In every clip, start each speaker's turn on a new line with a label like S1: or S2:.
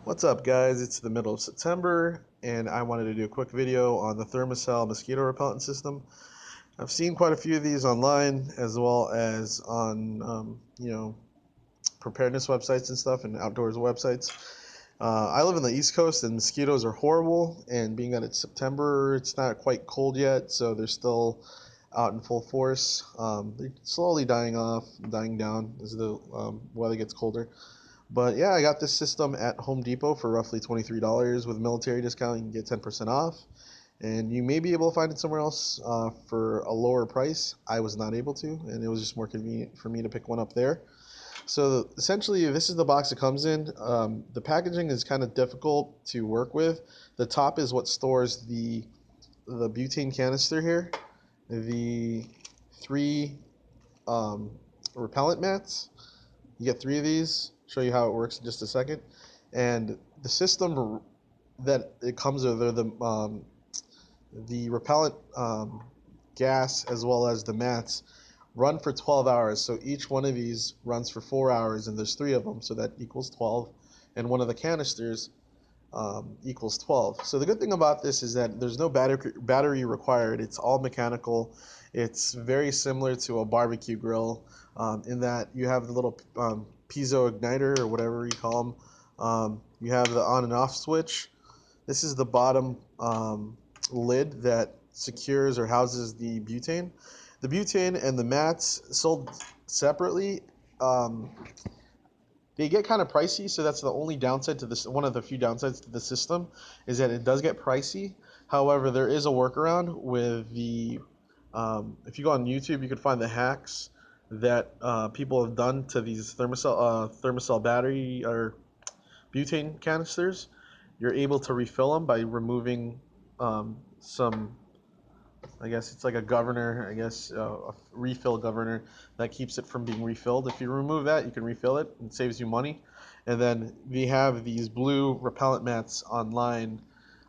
S1: What's up, guys? It's the middle of September, and I wanted to do a quick video on the Thermacell mosquito repellent system. I've seen quite a few of these online, as well as on, preparedness websites and stuff, and outdoors websites. I live in the East Coast, and mosquitoes are horrible. And being that it's September, it's not quite cold yet, so they're still out in full force. They're slowly dying down as the weather gets colder. But yeah, I got this system at Home Depot for roughly $23. With military discount, you can get 10% off. And you may be able to find it somewhere else for a lower price. I was not able to, and it was just more convenient for me to pick one up there. So essentially, this is the box it comes in. The packaging is kind of difficult to work with. The top is what stores the butane canister here, the three repellent mats. You get three of these. Show you how it works in just a second. And the system that it comes with are the repellent gas as well as the mats run for 12 hours. So each one of these runs for 4 hours, and there's three of them, so that equals 12. And one of the canisters equals 12. So the good thing about this is that there's no battery required. It's all mechanical. It's very similar to a barbecue grill in that you have the little piezo igniter or whatever you call them. You have the on and off switch. This is the bottom lid that secures or houses the butane. The butane and the mats sold separately. They get kind of pricey, so that's the only downside to this. One of the few downsides to the system is that it does get pricey. However, there is a workaround with the. If you go on YouTube, you can find the hacks that people have done to these Thermacell battery or butane canisters. You're able to refill them by removing some, I guess it's like a governor, a refill governor that keeps it from being refilled. If you remove that, you can refill it. It saves you money. And then we have these blue repellent mats online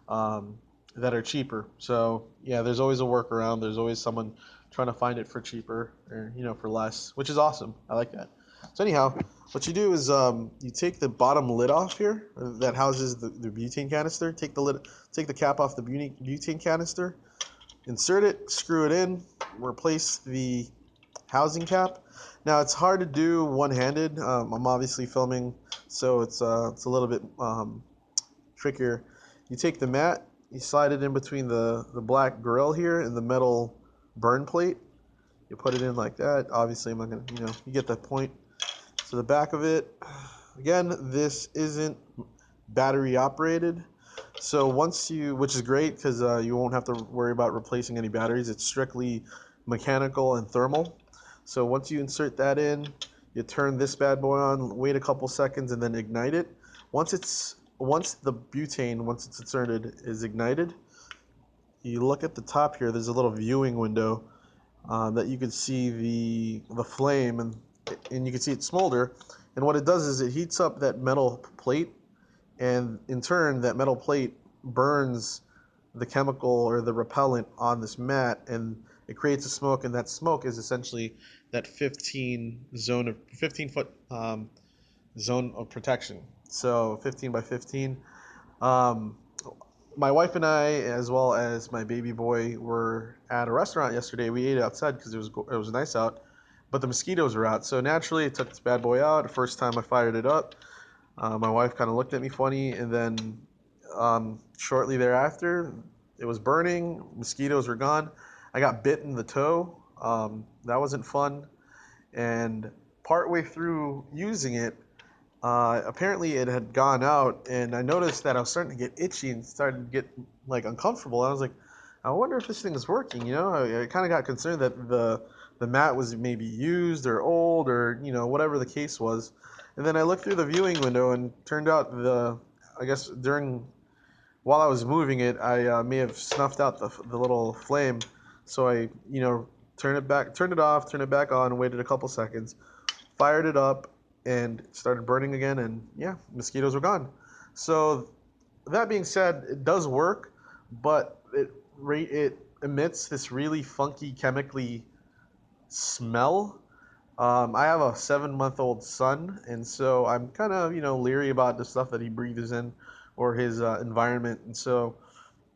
S1: that are cheaper. So yeah, there's always a workaround. There's always someone trying to find it for cheaper or for less, which is awesome. I like that. So anyhow, what you do is you take the bottom lid off here that houses the butane canister. Take the cap off the butane canister. Insert it, screw it in, replace the housing cap. Now it's hard to do one-handed. I'm obviously filming, so it's a little bit trickier. You take the mat, you slide it in between the black grill here and the metal burn plate. You put it in like that. Obviously, I'm not gonna, you get that point. So the back of it, again, this isn't battery operated. So which is great because you won't have to worry about replacing any batteries. It's strictly mechanical and thermal. So once you insert that in, you turn this bad boy on, wait a couple seconds, and then ignite it. Once the butane, once it's inserted, is ignited, you look at the top here. There's a little viewing window that you can see the flame, and you can see it smolder. And what it does is it heats up that metal plate, and in turn that metal plate burns the chemical or the repellent on this mat, and it creates a smoke, and that smoke is essentially that 15 foot zone of protection. So 15 by 15. um, my wife and I, as well as my baby boy, were at a restaurant yesterday. We ate outside because it was nice out, but the mosquitoes were out. So naturally, it took this bad boy out. The first time I fired it up, my wife kind of looked at me funny, and then shortly thereafter, it was burning. Mosquitoes were gone. I got bit in the toe. That wasn't fun. And partway through using it, apparently it had gone out, and I noticed that I was starting to get itchy and started to get like uncomfortable. I was like, I wonder if this thing is working. I kind of got concerned that the mat was maybe used or old or whatever the case was. And then I looked through the viewing window, and turned out I guess while I was moving it, I may have snuffed out the little flame. So I turned it off, turned it back on, waited a couple seconds, fired it up, and started burning again, and yeah, mosquitoes were gone. So that being said, it does work, but it emits this really funky chemically smell I have a 7-month-old son, and so I'm kind of, leery about the stuff that he breathes in or his environment. And so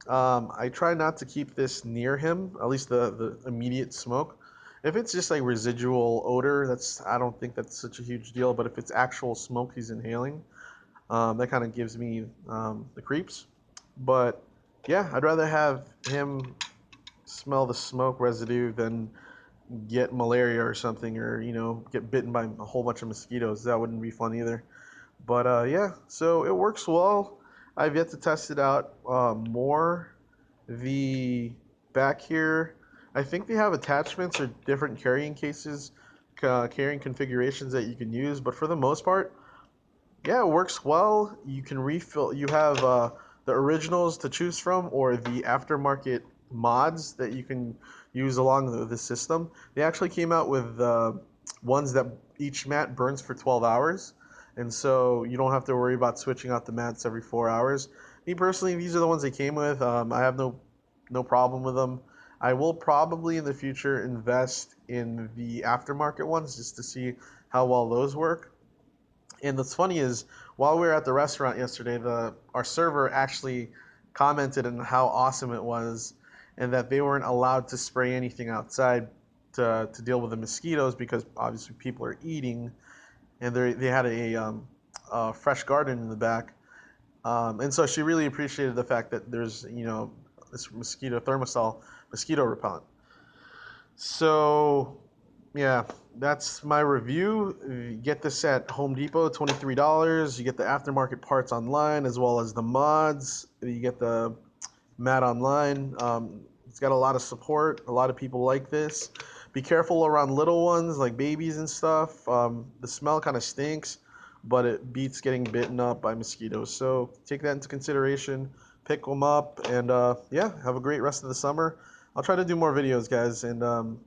S1: I try not to keep this near him, at least the immediate smoke. If it's just like residual odor, I don't think that's such a huge deal. But if it's actual smoke he's inhaling, that kind of gives me the creeps. But yeah, I'd rather have him smell the smoke residue than get malaria or something, or get bitten by a whole bunch of mosquitoes. That wouldn't be fun either. But yeah, so it works well. I've yet to test it out more. The back here, I think they have attachments or different carrying cases, carrying configurations that you can use. But for the most part, yeah, it works well. You can refill. You have the originals to choose from, or the aftermarket mods that you can use along the system. They actually came out with ones that each mat burns for 12 hours, and so you don't have to worry about switching out the mats every 4 hours. Me personally, these are the ones they came with. I have no problem with them. I will probably in the future invest in the aftermarket ones just to see how well those work. And what's funny is while we were at the restaurant yesterday, the our server actually commented on how awesome it was, and that they weren't allowed to spray anything outside to deal with the mosquitoes because obviously people are eating, and they had a fresh garden in the back, and so she really appreciated the fact that there's this mosquito Thermacell mosquito repellent. So yeah, that's my review. You get this at Home Depot, $23. You get the aftermarket parts online as well as the mods. You get the mat online. It's got a lot of support. A lot of people like this. Be careful around little ones like babies and stuff. The smell kind of stinks, but it beats getting bitten up by mosquitoes. So take that into consideration. Pick them up, and yeah, have a great rest of the summer. I'll try to do more videos, guys, and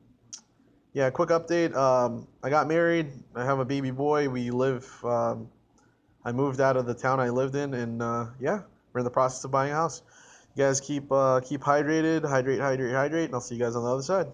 S1: yeah, quick update. I got married. I have a baby boy. I moved out of the town I lived in, and yeah, we're in the process of buying a house. You guys keep hydrated, hydrate, and I'll see you guys on the other side.